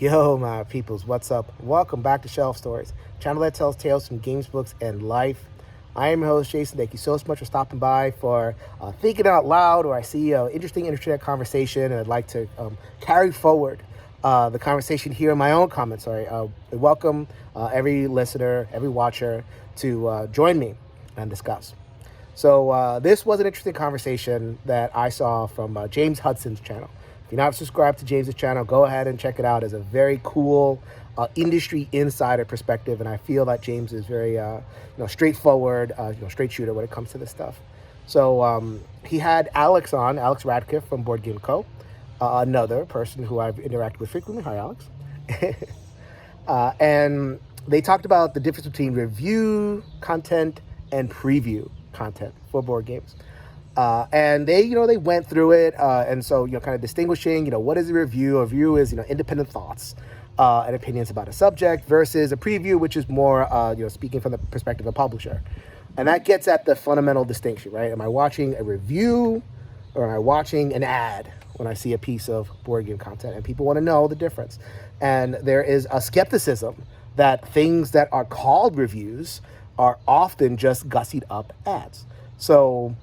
Yo, my peoples, what's up? Welcome back to Shelf Stories, channel that tells tales from games, books, and life. I am your host, Jason. Thank you so much for stopping by for thinking out loud, or I see an interesting internet conversation, and I'd like to carry forward the conversation here in my own comments. Welcome every listener, every watcher to join me and discuss. So this was an interesting conversation that I saw from James Hudson's channel. If you're not subscribed to James's channel, go ahead and check it out. It's a very cool industry insider perspective, and I feel that James is very straightforward, straight shooter when it comes to this stuff. So he had Alex on, Alex Radcliffe from Board Game Co., another person who I've interacted with frequently. Hi, Alex. And they talked about the difference between review content and preview content for board games. And they went through it, and so, kind of distinguishing, what is a review? A review is, independent thoughts and opinions about a subject versus a preview, which is more, speaking from the perspective of a publisher. And that gets at the fundamental distinction, right? Am I watching a review or am I watching an ad when I see a piece of board game content? And people want to know the difference. And there is a skepticism that things that are called reviews are often just gussied up ads. So,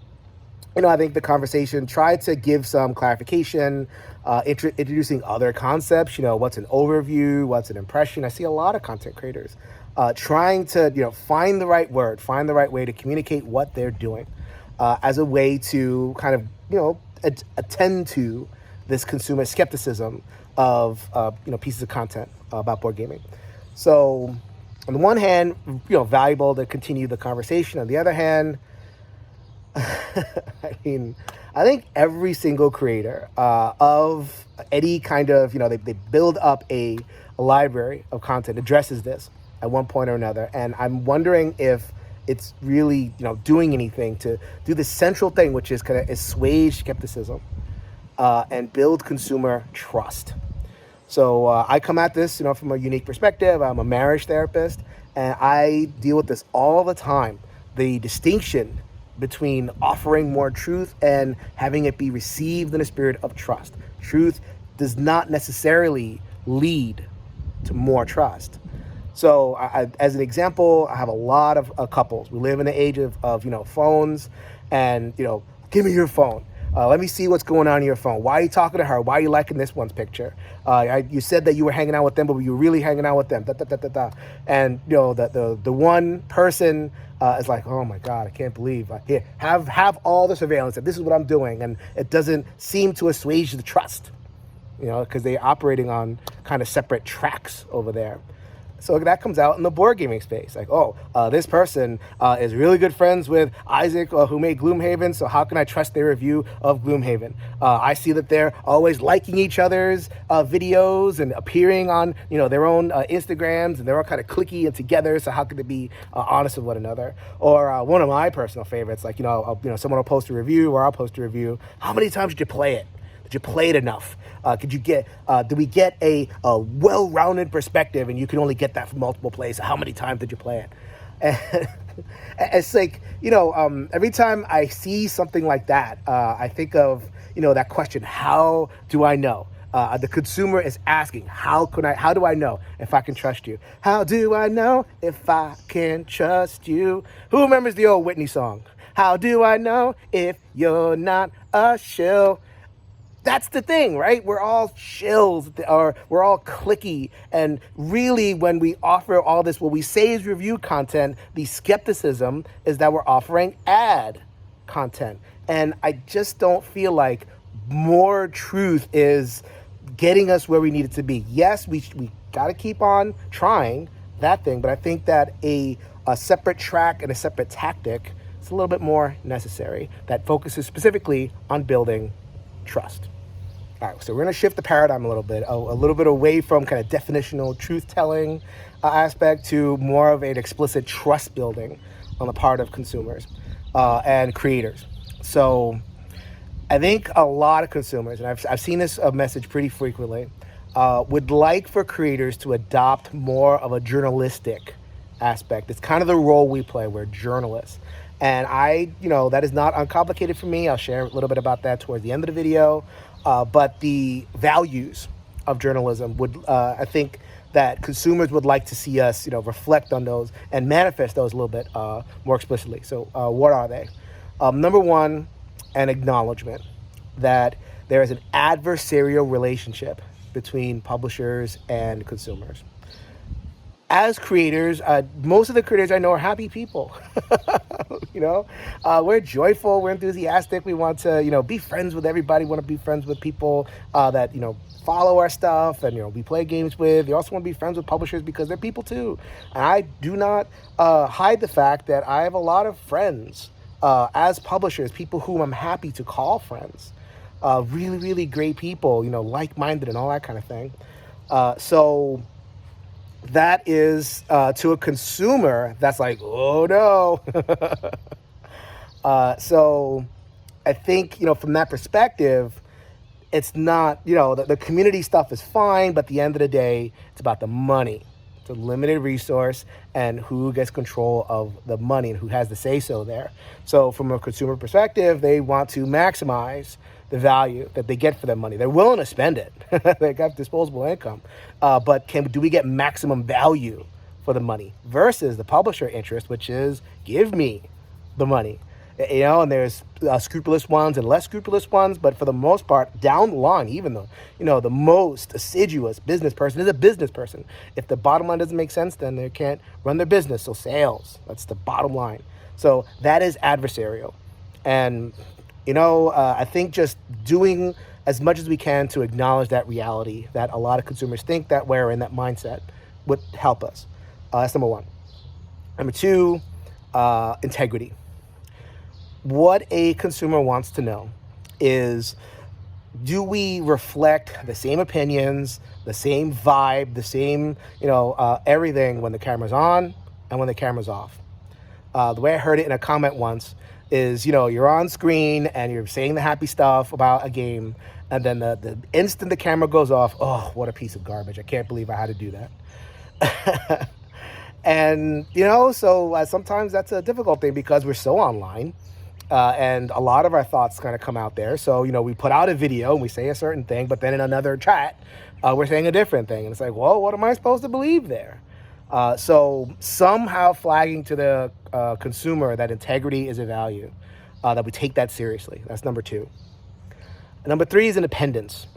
I think the conversation tried to give some clarification, introducing other concepts, what's an overview, what's an impression. I see a lot of content creators trying to, find the right word, find the right way to communicate what they're doing as a way to kind of, attend to this consumer skepticism of, pieces of content about board gaming. So on the one hand, valuable to continue the conversation. On the other hand, I think every single creator of any kind of, they build up a library of content addresses this at one point or another. And I'm wondering if it's really, doing anything to do the central thing, which is kind of assuage skepticism and build consumer trust. So I come at this, from a unique perspective. I'm a marriage therapist, and I deal with this all the time. The distinction between offering more truth and having it be received in a spirit of trust. Truth does not necessarily lead to more trust. So as an example, I have a lot of couples. We live in the age of phones and, give me your phone. Let me see what's going on in your phone. Why are you talking to her? Why are you liking this one's picture? You said that you were hanging out with them, but were you really hanging out with them? And the one person is like, oh my God, I can't believe. Here, have all the surveillance. And this is what I'm doing, and it doesn't seem to assuage the trust, because they're operating on kind of separate tracks over there. So that comes out in the board gaming space. Like, this person is really good friends with Isaac, who made Gloomhaven, so how can I trust their review of Gloomhaven? I see that they're always liking each other's videos and appearing on, their own Instagrams, and they're all kind of clicky and together, so how could they be honest with one another? Or one of my personal favorites, like, someone will post a review, or I'll post a review. How many times did you play it? Did you play it enough? Did we get a well-rounded perspective, and you can only get that from multiple plays? How many times did you play it? And it's like, every time I see something like that, I think of, that question, how do I know? The consumer is asking, how do I know if I can trust you? How do I know if I can trust you? Who remembers the old Whitney song? How do I know if you're not a shill? That's the thing, right? We're all shills, or we're all clicky. And really, when we offer all this, what we say is review content, the skepticism is that we're offering ad content. And I just don't feel like more truth is getting us where we need it to be. Yes, we got to keep on trying that thing, but I think that a separate track and a separate tactic is a little bit more necessary that focuses specifically on building trust. All right, so we're going to shift the paradigm a little bit away from kind of definitional truth-telling aspect to more of an explicit trust building on the part of consumers and creators. So I think a lot of consumers, and I've seen this message pretty frequently, would like for creators to adopt more of a journalistic aspect. It's kind of the role we play. We're journalists. And that is not uncomplicated for me. I'll share a little bit about that towards the end of the video. But the values of journalism would, I think, that consumers would like to see us, reflect on those and manifest those a little bit more explicitly. So, what are they? Number one, an acknowledgement that there is an adversarial relationship between publishers and consumers. As creators, most of the creators I know are happy people. We're joyful, we're enthusiastic. We want to, be friends with everybody. Want to be friends with people that follow our stuff and we play games with. They also want to be friends with publishers because they're people too. And I do not hide the fact that I have a lot of friends as publishers, people whom I'm happy to call friends. Really, really great people, like-minded and all that kind of thing. So that is to a consumer that's like, oh no. So I think, from that perspective, it's not, the community stuff is fine, but at the end of the day, it's about the money. It's a limited resource and who gets control of the money and who has the say-so there. So from a consumer perspective, they want to maximize the value that they get for their money. They're willing to spend it. They got disposable income. But do we get maximum value for the money versus the publisher interest, which is give me the money. And there's scrupulous ones and less scrupulous ones, but for the most part, down the line, even though, the most assiduous business person is a business person. If the bottom line doesn't make sense, then they can't run their business. So sales, that's the bottom line. So that is adversarial. And, I think just doing as much as we can to acknowledge that reality that a lot of consumers think that we're in that mindset would help us. That's number one. Number two, integrity. What a consumer wants to know is, do we reflect the same opinions, the same vibe, the same, everything when the camera's on and when the camera's off? The way I heard it in a comment once is, you're on screen and you're saying the happy stuff about a game, and then the instant the camera goes off, oh, what a piece of garbage. I can't believe I had to do that. And, so sometimes that's a difficult thing because we're so online. And a lot of our thoughts kind of come out there. So, we put out a video and we say a certain thing, but then in another chat, we're saying a different thing. And it's like, well, what am I supposed to believe there? So somehow flagging to the consumer that integrity is a value, that we take that seriously. That's number two. And number three is independence.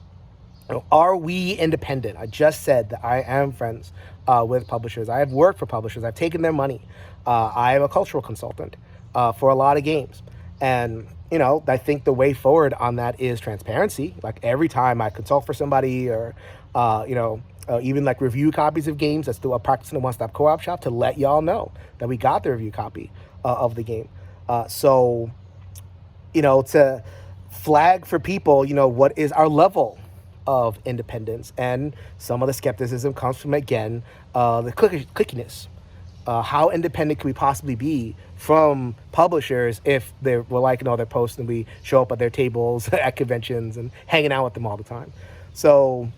Are we independent? I just said that I am friends with publishers. I have worked for publishers. I've taken their money. I am a cultural consultant for a lot of games. And, I think the way forward on that is transparency. Like every time I consult for somebody or, even like review copies of games, that's still a practice in a one-stop co-op shop to let y'all know that we got the review copy of the game. So, to flag for people, what is our level of independence. And some of the skepticism comes from, again, the clickiness. How independent can we possibly be from publishers if we're liking all their posts and we show up at their tables at conventions and hanging out with them all the time? So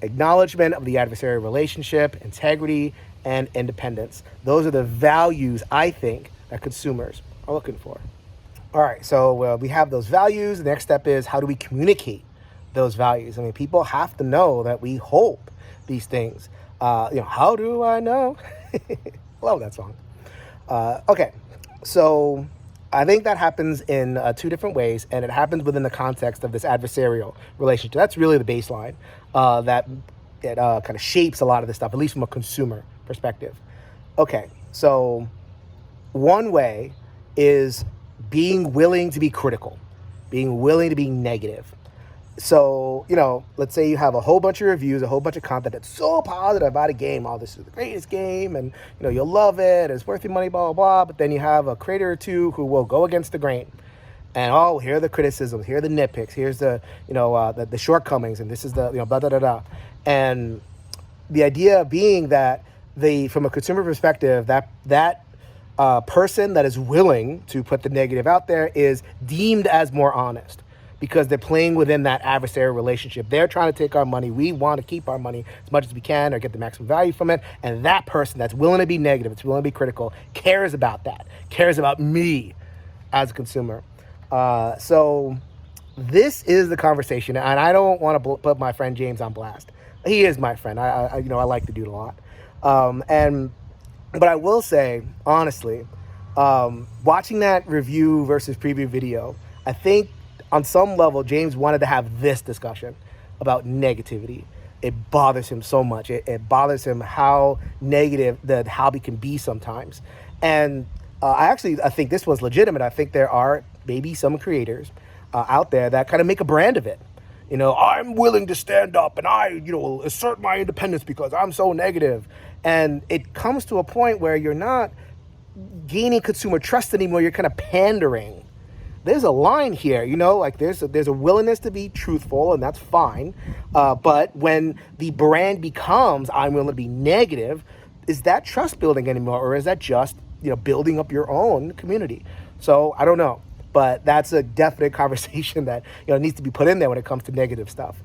acknowledgement of the adversarial relationship, integrity, and independence. Those are the values I think that consumers are looking for. All right, so we have those values. The next step is, how do we communicate those values? I mean, people have to know that we hope these things. How do I know? Love that song. Okay, so I think that happens in two different ways, and it happens within the context of this adversarial relationship. That's really the baseline that it kind of shapes a lot of this stuff, at least from a consumer perspective. Okay, so one way is being willing to be critical, being willing to be negative. So, let's say you have a whole bunch of reviews, a whole bunch of content that's so positive about a game. Oh, this is the greatest game, and, you'll love it, it's worth your money, blah, blah, blah. But then you have a creator or two who will go against the grain. And, here are the criticisms, here are the nitpicks, here's the shortcomings, and this is the, blah, blah, blah, blah. And the idea being that from a consumer perspective, that person that is willing to put the negative out there is deemed as more honest, because they're playing within that adversarial relationship. They're trying to take our money. We want to keep our money as much as we can or get the maximum value from it. And that person that's willing to be negative, that's willing to be critical, cares about that, cares about me as a consumer. So this is the conversation. And I don't want to put my friend James on blast. He is my friend. I like the dude a lot. And but I will say honestly, watching that review versus preview video, I think on some level James wanted to have this discussion about negativity. It bothers him so much. It bothers him how negative the hobby can be sometimes. And I think this was legitimate. I think there are maybe some creators out there that kind of make a brand of it. I'm willing to stand up and assert my independence because I'm so negative. And it comes to a point where you're not gaining consumer trust anymore. You're kind of pandering. There's a line here, like there's a willingness to be truthful, and that's fine. But when the brand becomes, I'm willing to be negative, is that trust building anymore? Or is that just, building up your own community? So I don't know. But that's a definite conversation that needs to be put in there when it comes to negative stuff.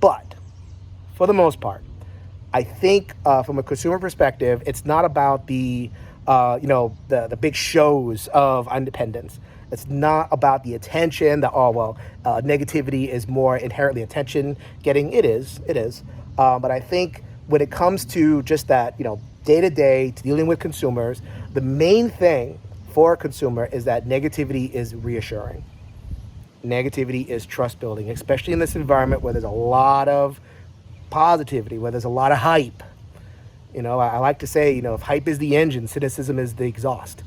But for the most part, I think from a consumer perspective, it's not about the big shows of independence. It's not about the attention. Negativity is more inherently attention getting. It is. But I think when it comes to just that, day to day dealing with consumers, the main thing for a consumer is that negativity is reassuring. Negativity is trust building, especially in this environment where there's a lot of positivity, where there's a lot of hype. I like to say, if hype is the engine, cynicism is the exhaust.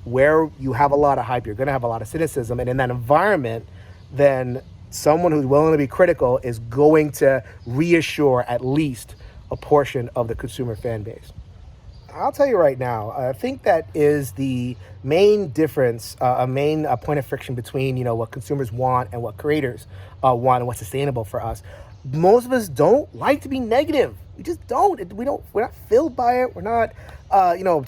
Where you have a lot of hype, you're going to have a lot of cynicism. And in that environment, then someone who's willing to be critical is going to reassure at least a portion of the consumer fan base. I'll tell you right now, I think that is the main difference, a main point of friction between, what consumers want and what creators want and what's sustainable for us. Most of us don't like to be negative. We just don't. We're not filled by it. We're not,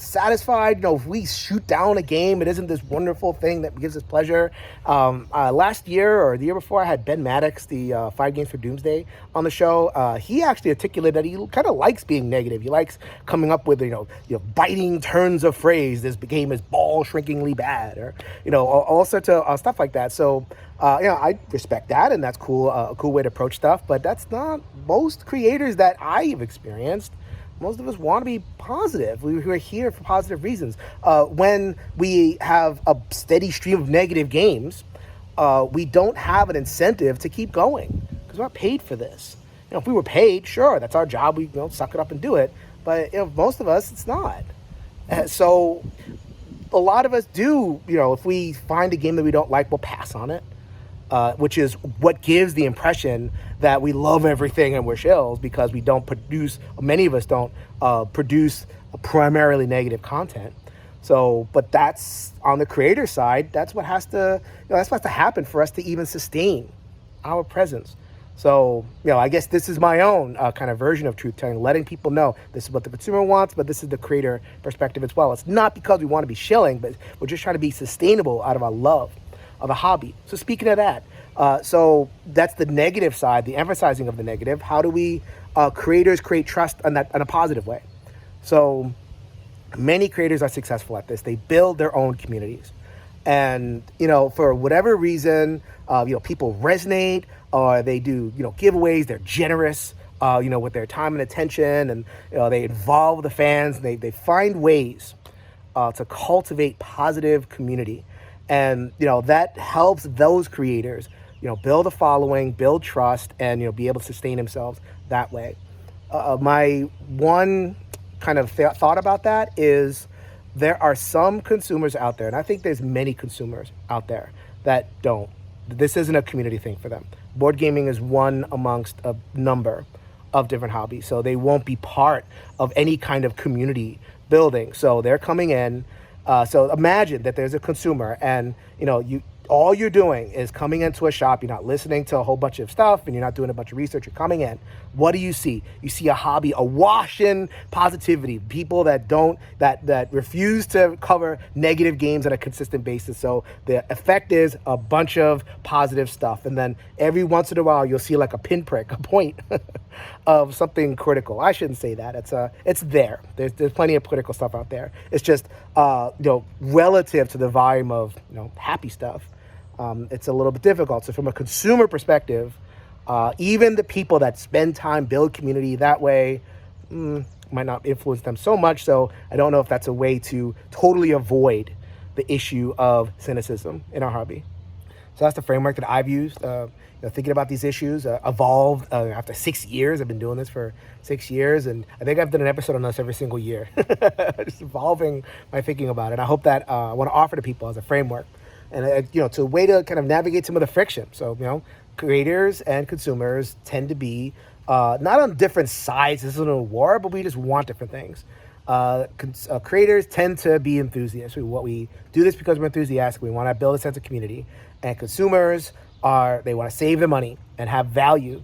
satisfied. If we shoot down a game, it isn't this wonderful thing that gives us pleasure. Last year or the year before, I had Ben Maddox, the 5 Games for Doomsday, on the show. He actually articulated that he kind of likes being negative. He likes coming up with, biting turns of phrase. This game is ball shrinkingly bad, or, all sorts of stuff like that. So, I respect that, and that's cool, a cool way to approach stuff. But that's not most creators that I've experienced. Most of us want to be positive. We're here for positive reasons. When we have a steady stream of negative games, we don't have an incentive to keep going because we're not paid for this. If we were paid, sure, that's our job. We suck it up and do it. But most of us, it's not. So a lot of us do. If we find a game that we don't like, we'll pass on it. Which is what gives the impression that we love everything and we're shills because we don't produce, many of us don't produce primarily negative content. So, but that's on the creator side, that's what has to, that's what has to happen for us to even sustain our presence. So, I guess this is my own kind of version of truth telling, letting people know this is what the consumer wants, but this is the creator perspective as well. It's not because we want to be shilling, but we're just trying to be sustainable out of our love of a hobby. So speaking of that, so that's the negative side, the emphasizing of the negative. How do we creators create trust in a positive way? So many creators are successful at this. They build their own communities, and for whatever reason, people resonate, or they do giveaways. They're generous, with their time and attention, and they involve the fans. They find ways to cultivate positive community. And, that helps those creators, build a following, build trust, and, be able to sustain themselves that way. My one kind of thought about that is there are some consumers out there, and I think there's many consumers out there that don't. This isn't a community thing for them. Board gaming is one amongst a number of different hobbies, so they won't be part of any kind of community building. So they're coming in. So imagine that there's a consumer and, all you're doing is coming into a shop. You're not listening to a whole bunch of stuff and you're not doing a bunch of research. You're coming in. What do you see? You see a hobby awash in positivity, people that refuse to cover negative games on a consistent basis. So the effect is a bunch of positive stuff. And then every once in a while, you'll see like a pinprick, a point of something critical. I shouldn't say that. It's there. There's plenty of critical stuff out there. It's just, relative to the volume of, happy stuff. It's a little bit difficult. So from a consumer perspective, Even the people that spend time, build community that way, might not influence them so much. So I don't know if that's a way to totally avoid the issue of cynicism in our hobby. So that's the framework that I've used, thinking about these issues, evolved after 6 years. I've been doing this for 6 years, and I think I've done an episode on this every single year, just evolving my thinking about it. I hope that I want to offer to people as a framework, and to a way to kind of navigate some of the friction. So creators and consumers tend to be not on different sides. This isn't a war, but we just want different things. Creators tend to be enthusiasts. We do this because we're enthusiastic. We want to build a sense of community. And consumers they want to save their money and have value,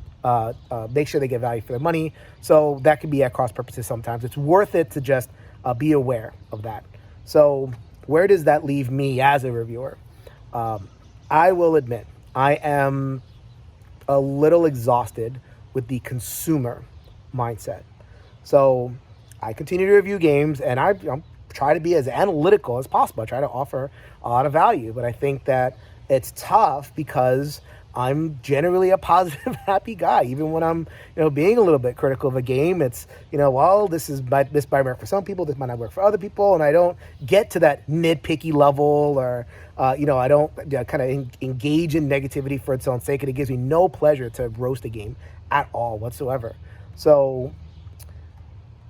make sure they get value for their money. So that can be at cross purposes sometimes. It's worth it to just be aware of that. So where does that leave me as a reviewer? I will admit, I am a little exhausted with the consumer mindset. So I continue to review games, and I try to be as analytical as possible. I try to offer a lot of value, but I think that it's tough because I'm generally a positive, happy guy. Even when I'm, being a little bit critical of a game, it's, this might work for some people, this might not work for other people, and I don't get to that nitpicky level, or, I don't kind of engage in negativity for its own sake, and it gives me no pleasure to roast a game at all whatsoever. So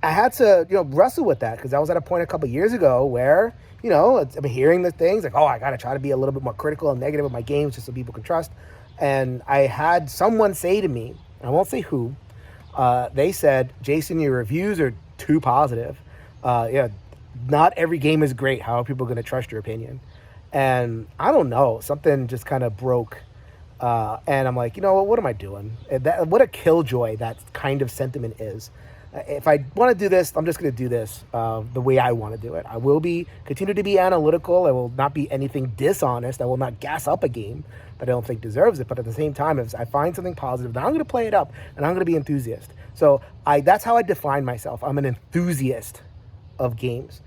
I had to, wrestle with that, because I was at a point a couple years ago where, I've been hearing the things like, I got to try to be a little bit more critical and negative of my games just so people can trust. And I had someone say to me, I won't say who, they said, Jason, your reviews are too positive. Not every game is great. How are people going to trust your opinion? And I don't know, something just kind of broke. And I'm like, what am I doing? What a killjoy that kind of sentiment is. If I want to do this, I'm just going to do this the way I want to do it. I will continue to be analytical. I will not be anything dishonest. I will not gas up a game that I don't think deserves it. But at the same time, if I find something positive, then I'm going to play it up, and I'm going to be enthusiast. So that's how I define myself. I'm an enthusiast of games.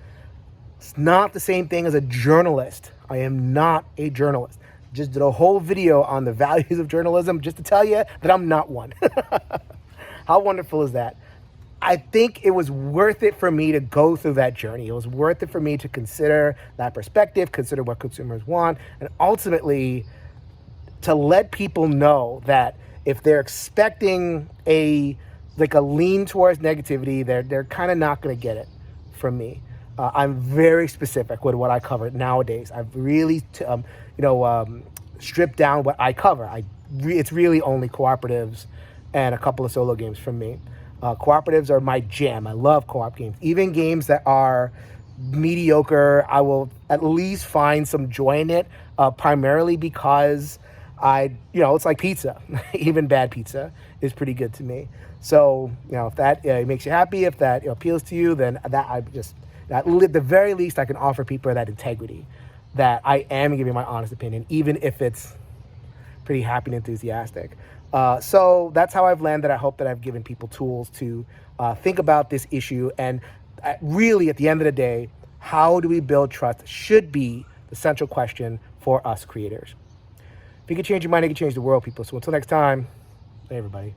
It's not the same thing as a journalist. I am not a journalist. Just did a whole video on the values of journalism just to tell you that I'm not one. How wonderful is that? I think it was worth it for me to go through that journey. It was worth it for me to consider that perspective, consider what consumers want, and ultimately to let people know that if they're expecting a lean towards negativity, they're kind of not going to get it from me. I'm very specific with what I cover nowadays. I've really stripped down what I cover. It's really only cooperatives and a couple of solo games from me. Cooperatives are my jam. I love co-op games. Even games that are mediocre, I will at least find some joy in it, primarily because it's like pizza. Even bad pizza is pretty good to me. So, if that makes you happy, if that appeals to you, then at the very least, I can offer people that integrity, that I am giving my honest opinion, even if it's pretty happy and enthusiastic. So that's how I've landed. I hope that I've given people tools to think about this issue. And really, at the end of the day, how do we build trust should be the central question for us creators. If you can change your mind, you can change the world, people. So until next time, hey, everybody.